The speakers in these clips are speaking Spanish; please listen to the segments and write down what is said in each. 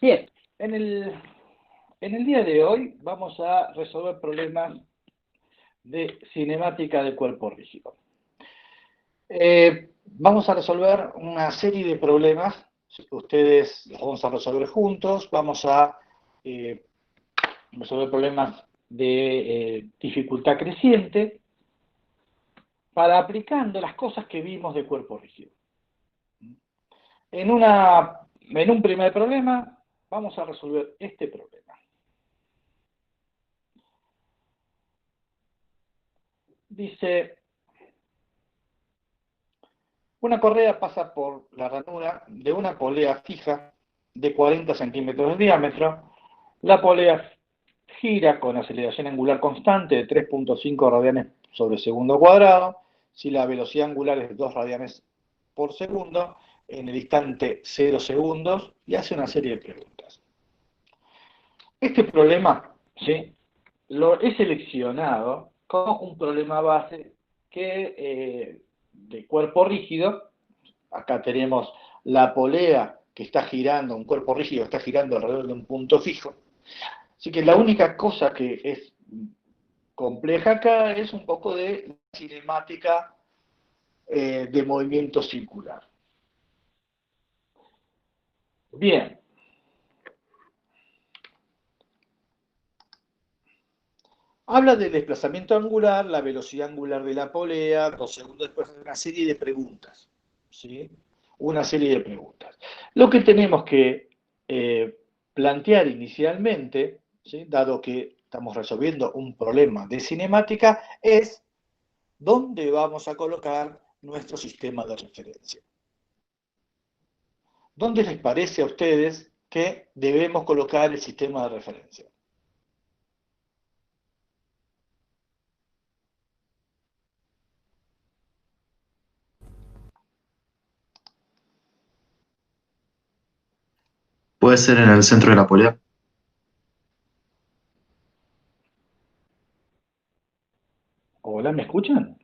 Bien, en el día de hoy vamos a resolver problemas de cinemática de cuerpo rígido. Vamos a resolver una serie de problemas, ustedes los vamos a resolver juntos, vamos a eh, resolver problemas de dificultad creciente para aplicando las cosas que vimos de cuerpo rígido. En un primer problema vamos a resolver este problema. Dice, una correa pasa por la ranura de una polea fija de 40 centímetros de diámetro. La polea gira con aceleración angular constante de 3.5 radianes sobre segundo cuadrado. Si la velocidad angular es de 2 radianes por segundo, en el instante 0 segundos, y hace una serie de preguntas. Este problema, ¿sí?, lo he seleccionado como un problema base que de cuerpo rígido. Acá tenemos la polea que está girando, un cuerpo rígido está girando alrededor de un punto fijo. Así que la única cosa que es compleja acá es un poco de cinemática de movimiento circular. Bien. Habla del desplazamiento angular, la velocidad angular de la polea, 2 segundos después de una serie de preguntas. ¿Sí? Una serie de preguntas. Lo que tenemos que plantear inicialmente, ¿sí?, dado que estamos resolviendo un problema de cinemática, es dónde vamos a colocar nuestro sistema de referencia. ¿Dónde les parece a ustedes que debemos colocar el sistema de referencia? Puede ser en el centro de la polea. Hola, ¿me escuchan?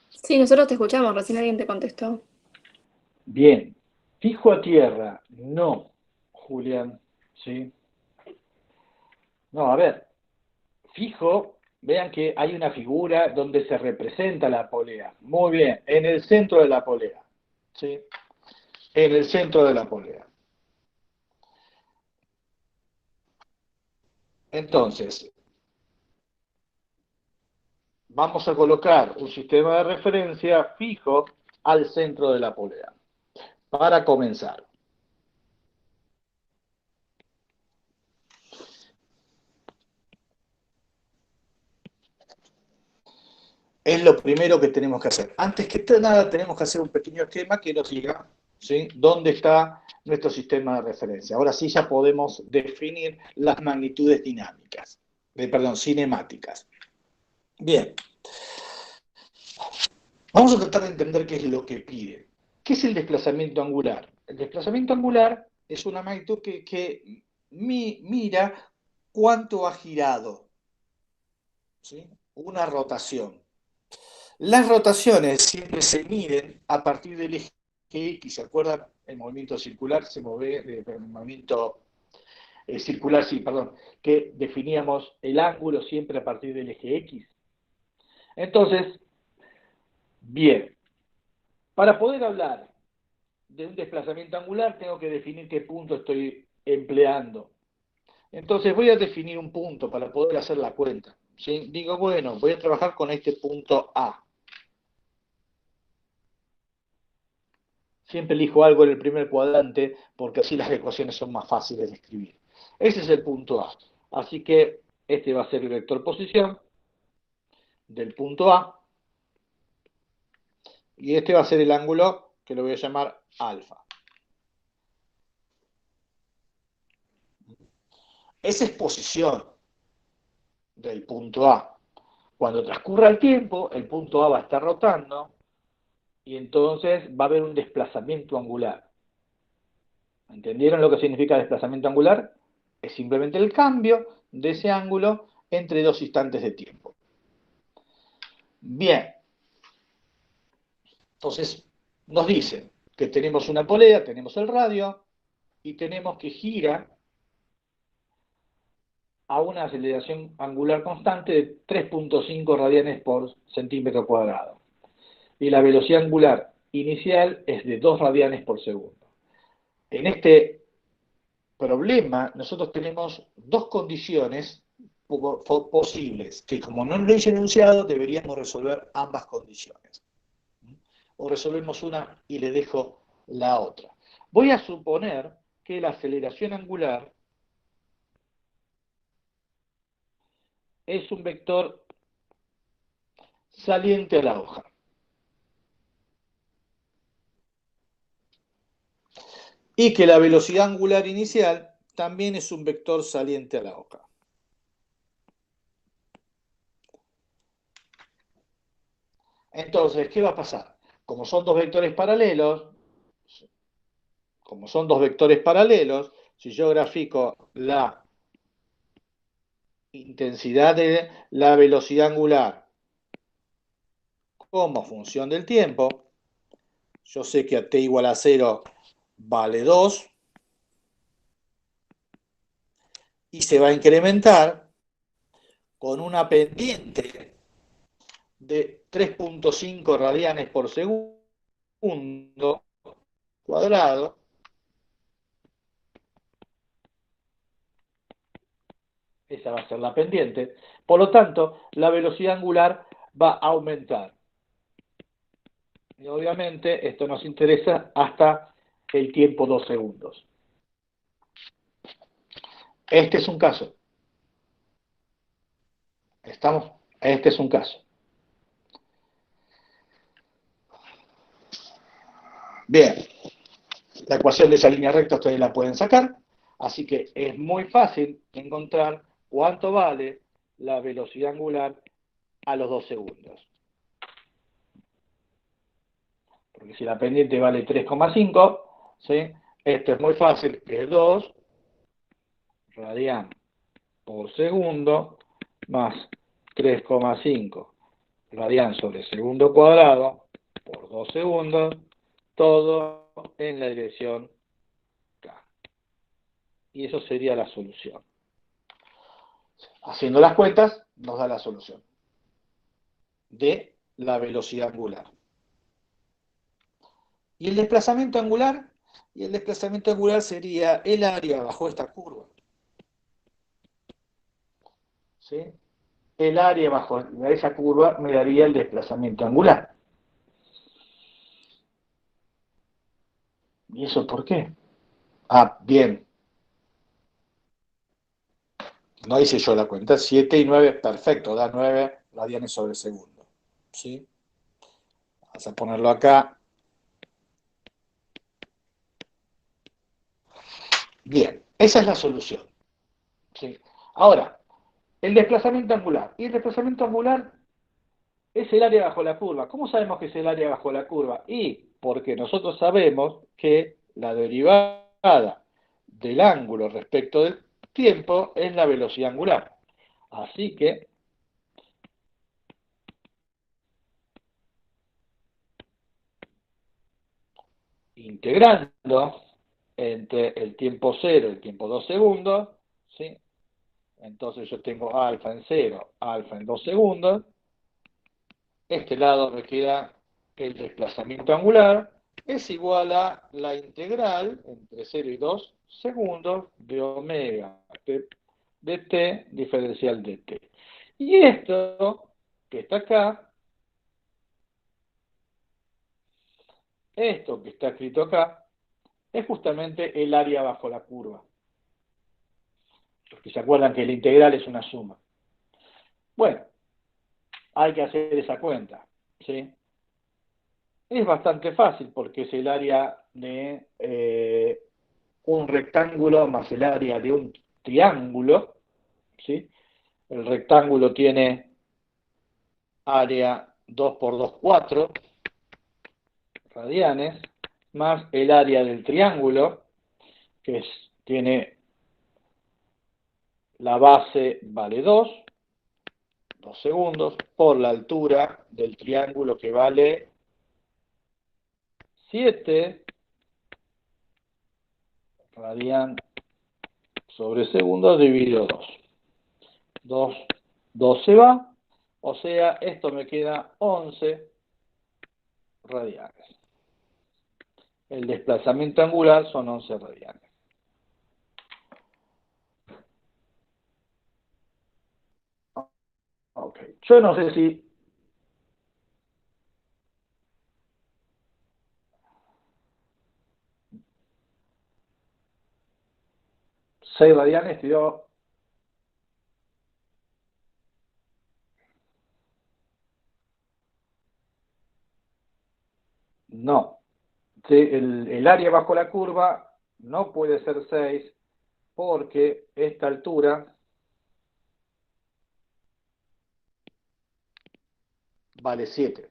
Sí, nosotros te escuchamos, recién alguien te contestó. Bien. Fijo a tierra, no, Julián, ¿sí? No, a ver, fijo, vean que hay una figura donde se representa la polea. Muy bien, en el centro de la polea, ¿sí? En el centro de la polea. Entonces, vamos a colocar un sistema de referencia fijo al centro de la polea. Para comenzar. Es lo primero que tenemos que hacer. Antes que nada, tenemos que hacer un pequeño esquema que nos diga, ¿sí?, dónde está nuestro sistema de referencia. Ahora sí ya podemos definir las magnitudes dinámicas, cinemáticas. Bien, vamos a tratar de entender qué es lo que pide. ¿Qué es el desplazamiento angular? El desplazamiento angular es una magnitud que mira cuánto ha girado, ¿sí?, una rotación. Las rotaciones siempre se miden a partir del eje X, ¿se acuerdan? El movimiento circular se mueve, el movimiento circular, sí, perdón, que definíamos el ángulo siempre a partir del eje X. Entonces, bien, para poder hablar de un desplazamiento angular tengo que definir qué punto estoy empleando. Entonces voy a definir un punto para poder hacer la cuenta, ¿sí? Digo, bueno, voy a trabajar con este punto A. Siempre elijo algo en el primer cuadrante porque así las ecuaciones son más fáciles de escribir. Ese es el punto A. Así que este va a ser el vector posición del punto A y este va a ser el ángulo que lo voy a llamar alfa. Esa es posición del punto A. Cuando transcurra el tiempo, el punto A va a estar rotando y entonces va a haber un desplazamiento angular. ¿Entendieron lo que significa desplazamiento angular? Es simplemente el cambio de ese ángulo entre dos instantes de tiempo. Bien. Entonces, nos dice que tenemos una polea, tenemos el radio, y tenemos que gira a una aceleración angular constante de 3.5 radianes por centímetro cuadrado. Y la velocidad angular inicial es de 2 radianes por segundo. En este problema, nosotros tenemos dos condiciones posibles, que como no lo hice enunciado, deberíamos resolver ambas condiciones. O resolvemos una y le dejo la otra. Voy a suponer que la aceleración angular es un vector saliente a la hoja. Y que la velocidad angular inicial también es un vector saliente a la hoja. Entonces, ¿qué va a pasar? Como son dos vectores paralelos, si yo grafico la intensidad de la velocidad angular como función del tiempo, yo sé que a t igual a 0 vale 2, y se va a incrementar con una pendiente de 3.5 radianes por segundo cuadrado. Esa va a ser la pendiente. Por lo tanto, la velocidad angular va a aumentar. Y obviamente esto nos interesa hasta el tiempo 2 segundos. Este es un caso. ¿Estamos? Este es un caso. Bien. La ecuación de esa línea recta ustedes la pueden sacar. Así que es muy fácil encontrar cuánto vale la velocidad angular a los 2 segundos. Porque si la pendiente vale 3,5, ¿sí? Esto es muy fácil, que es 2 radian por segundo más 3,5 radian sobre segundo cuadrado por 2 segundos, todo en la dirección K. Y eso sería la solución. Haciendo las cuentas, nos da la solución de la velocidad angular. ¿Y el desplazamiento angular? Y el desplazamiento angular sería el área bajo esta curva. ¿Sí? El área bajo esa curva me daría el desplazamiento angular. ¿Y eso por qué? Ah, bien. No hice yo la cuenta. 7 y 9, perfecto, da 9 radianes sobre segundo. ¿Sí? Vamos a ponerlo acá. Bien, esa es la solución. ¿Sí? Ahora, el desplazamiento angular. Y el desplazamiento angular es el área bajo la curva. ¿Cómo sabemos que es el área bajo la curva? Y porque nosotros sabemos que la derivada del ángulo respecto del tiempo es la velocidad angular. Así que integrando entre el tiempo 0 y el tiempo 2 segundos, ¿sí? Entonces yo tengo alfa en 0, alfa en 2 segundos. Este lado me queda el desplazamiento angular, es igual a la integral entre 0 y 2 segundos de omega de t diferencial de t. Y esto que está acá, esto que está escrito acá, es justamente el área bajo la curva. Porque se acuerdan que la integral es una suma. Bueno, hay que hacer esa cuenta, ¿sí? Es bastante fácil porque es el área de un rectángulo más el área de un triángulo, ¿sí? El rectángulo tiene área 2 por 2, 4 radianes, más el área del triángulo, que tiene la base vale 2 segundos, por la altura del triángulo que vale 7 radian sobre segundo dividido 2. 2 se va, o sea, esto me queda 11 radianes. El desplazamiento angular son 11 radianes. Ok, yo no sé si... ¿6 radianes te dio? No. El área bajo la curva no puede ser 6 porque esta altura vale 7.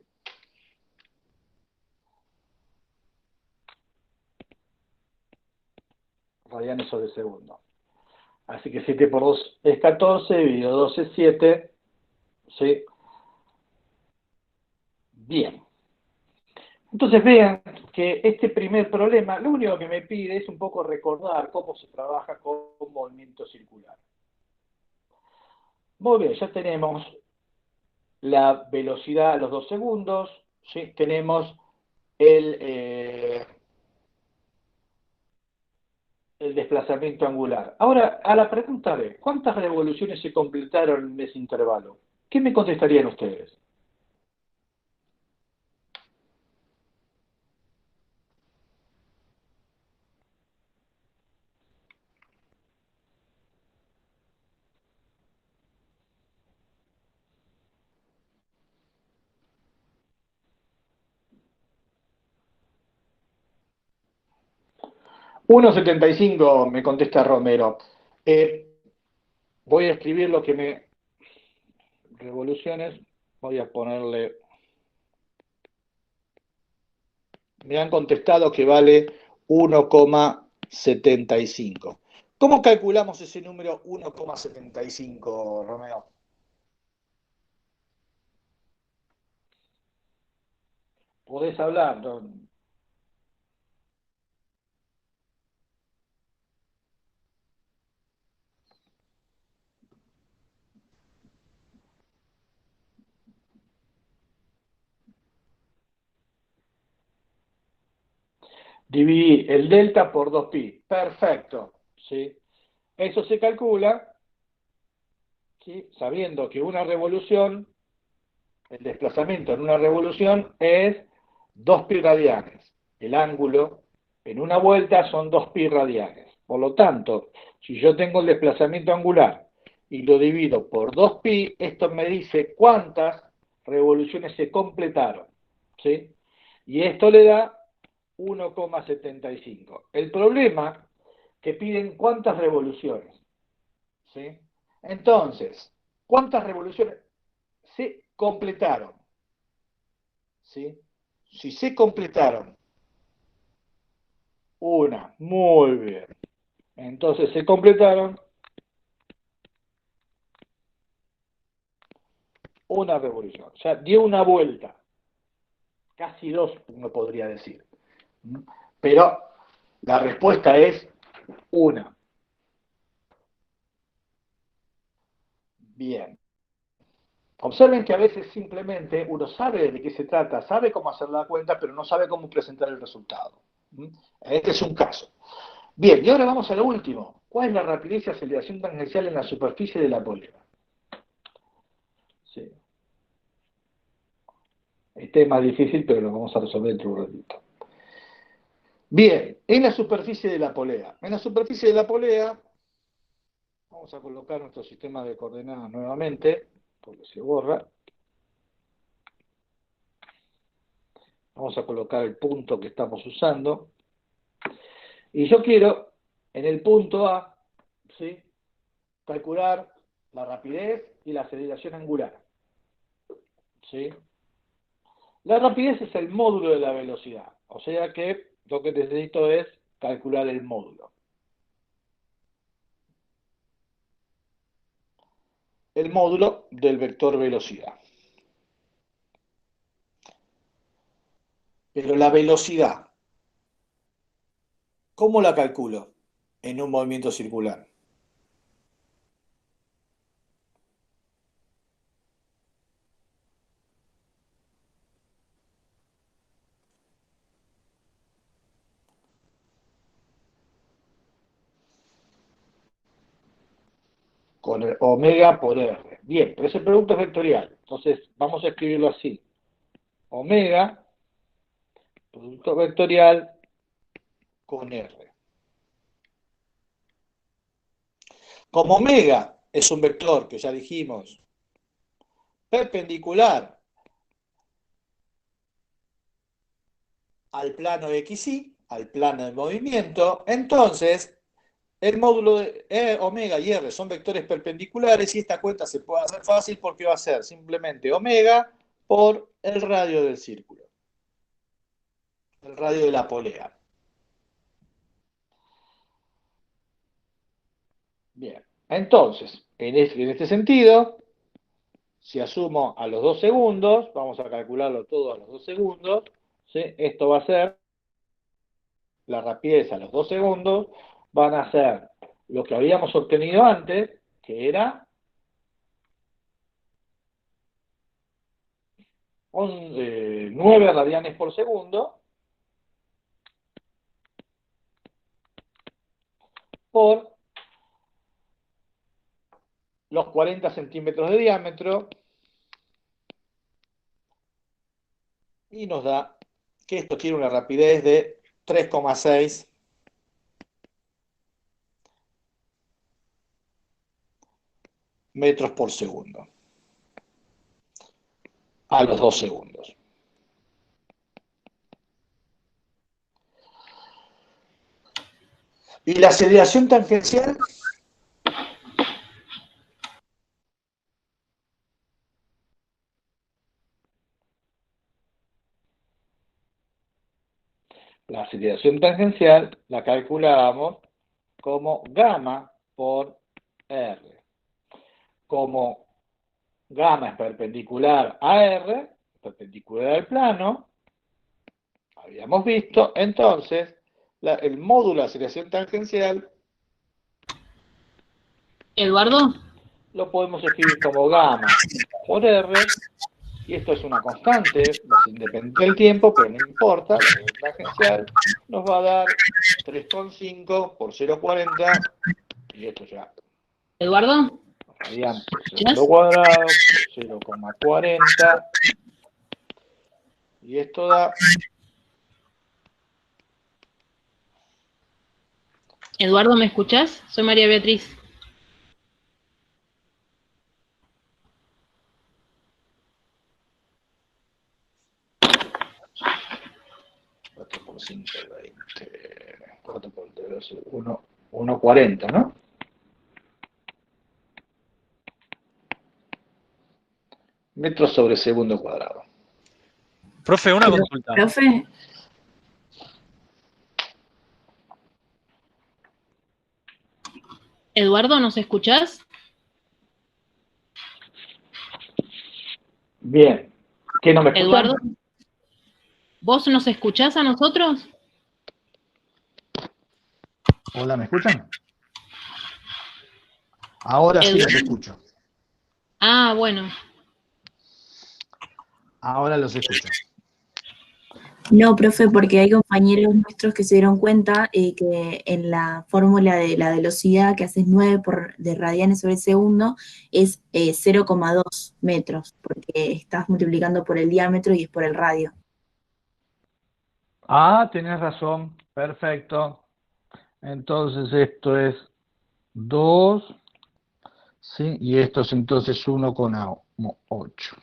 Radianes sobre segundo. Así que 7 por 2 es 14, dividido 2 es 7. ¿Sí? Bien. Entonces vean que este primer problema, lo único que me pide es un poco recordar cómo se trabaja con movimiento circular. Muy bien, ya tenemos la velocidad a los 2 segundos, ¿sí? Tenemos el desplazamiento angular. Ahora, a la pregunta de ¿cuántas revoluciones se completaron en ese intervalo? ¿Qué me contestarían ustedes? Uno coma 75 me contesta Romero. Voy a escribir lo que me... Revoluciones, voy a ponerle... Me han contestado que vale 1,75. ¿Cómo calculamos ese número 1,75, Romero? ¿Podés hablar? Dividí el delta por 2pi. Perfecto. ¿Sí? Eso se calcula, ¿sí? Sabiendo que una revolución, el desplazamiento en una revolución es 2pi radianes. El ángulo en una vuelta son 2pi radianes. Por lo tanto, si yo tengo el desplazamiento angular y lo divido por 2pi, esto me dice cuántas revoluciones se completaron. ¿Sí? Y esto le da 1,75. El problema que piden cuántas revoluciones. ¿Sí? Entonces, ¿cuántas revoluciones se completaron? ¿Sí? Si se completaron una, muy bien. Entonces se completaron una revolución. O sea, dio una vuelta. Casi dos, uno podría decir. Pero la respuesta es una. Bien. Observen que a veces simplemente uno sabe de qué se trata, sabe cómo hacer la cuenta, pero no sabe cómo presentar el resultado. Este es un caso. Bien, y ahora vamos a lo último. ¿Cuál es la rapidez y aceleración tangencial en la superficie de la polea? Sí. Este es más difícil, pero lo vamos a resolver dentro de un ratito. Bien, en la superficie de la polea. En la superficie de la polea, vamos a colocar nuestro sistema de coordenadas nuevamente, porque se borra. Vamos a colocar el punto que estamos usando. Y yo quiero, en el punto A, ¿sí?, calcular la rapidez y la aceleración angular. ¿Sí? La rapidez es el módulo de la velocidad. O sea que lo que necesito es calcular el módulo. El módulo del vector velocidad. Pero la velocidad ¿Cómo la calculo en un movimiento circular? Con el omega por R. Bien, pero ese producto es vectorial. Entonces, vamos a escribirlo así. Omega, producto vectorial con R. Como omega es un vector que ya dijimos perpendicular al plano XY, al plano de movimiento, entonces el módulo de omega y R son vectores perpendiculares y esta cuenta se puede hacer fácil porque va a ser simplemente omega por el radio del círculo, el radio de la polea. Bien, entonces, en este sentido, si asumo a los 2 segundos, vamos a calcularlo todo a los 2 segundos, ¿sí? Esto va a ser, la rapidez a los 2 segundos, van a ser lo que habíamos obtenido antes, que era 9 radianes por segundo, por los 40 centímetros de diámetro, y nos da que esto tiene una rapidez de 3,6 metros por segundo a los 2 segundos. ¿Y la aceleración tangencial? La aceleración tangencial la calculábamos como gamma por R. Como gamma es perpendicular a R, perpendicular al plano, habíamos visto, entonces el módulo de aceleración tangencial Eduardo, lo podemos escribir como gamma por R, y esto es una constante, es independiente del tiempo, pero no importa, la aceleración tangencial nos va a dar 3,5 por 0,40, y esto ya Eduardo, radian por ¿escuchás? segundo cuadrado por 0,40, y esto da Eduardo, ¿me escuchás? Soy María Beatriz. por 5, 20, 4 por 2, 1,40, ¿no? Metros sobre segundo cuadrado. Profe, una consulta. Profe, Eduardo, ¿nos escuchás? Bien. ¿Qué no me escuchan? Eduardo, ¿vos nos escuchás a nosotros? Hola, ¿me escuchan? Ahora sí los Eduardo. escucho. Ah, bueno. Ahora los escucho. no, profe, porque hay compañeros nuestros que se dieron cuenta que en la fórmula de la velocidad que haces 9 de radianes sobre segundo es 0,2 metros, porque estás multiplicando por el diámetro y es por el radio. Ah, tenés razón. Perfecto. Entonces esto es 2, ¿sí? Y esto es entonces 1,8.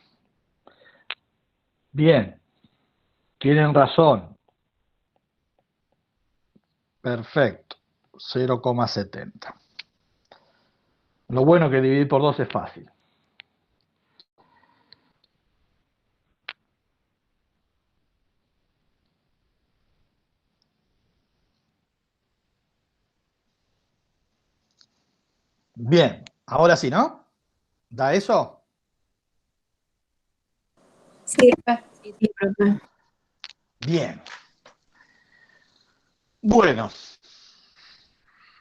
Bien. Tienen razón. Perfecto. 0,70. Lo bueno que dividir por 2 es fácil. Bien, ahora sí, ¿no? ¿Da eso? Sí, profe. Bien. Bueno,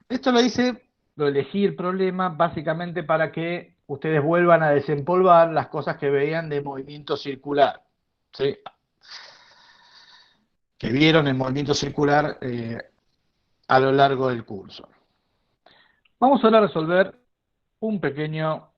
Esto lo elegí el problema básicamente para que ustedes vuelvan a desempolvar las cosas que veían de movimiento circular, ¿sí? Que vieron el movimiento circular a lo largo del curso. Vamos ahora a resolver un pequeño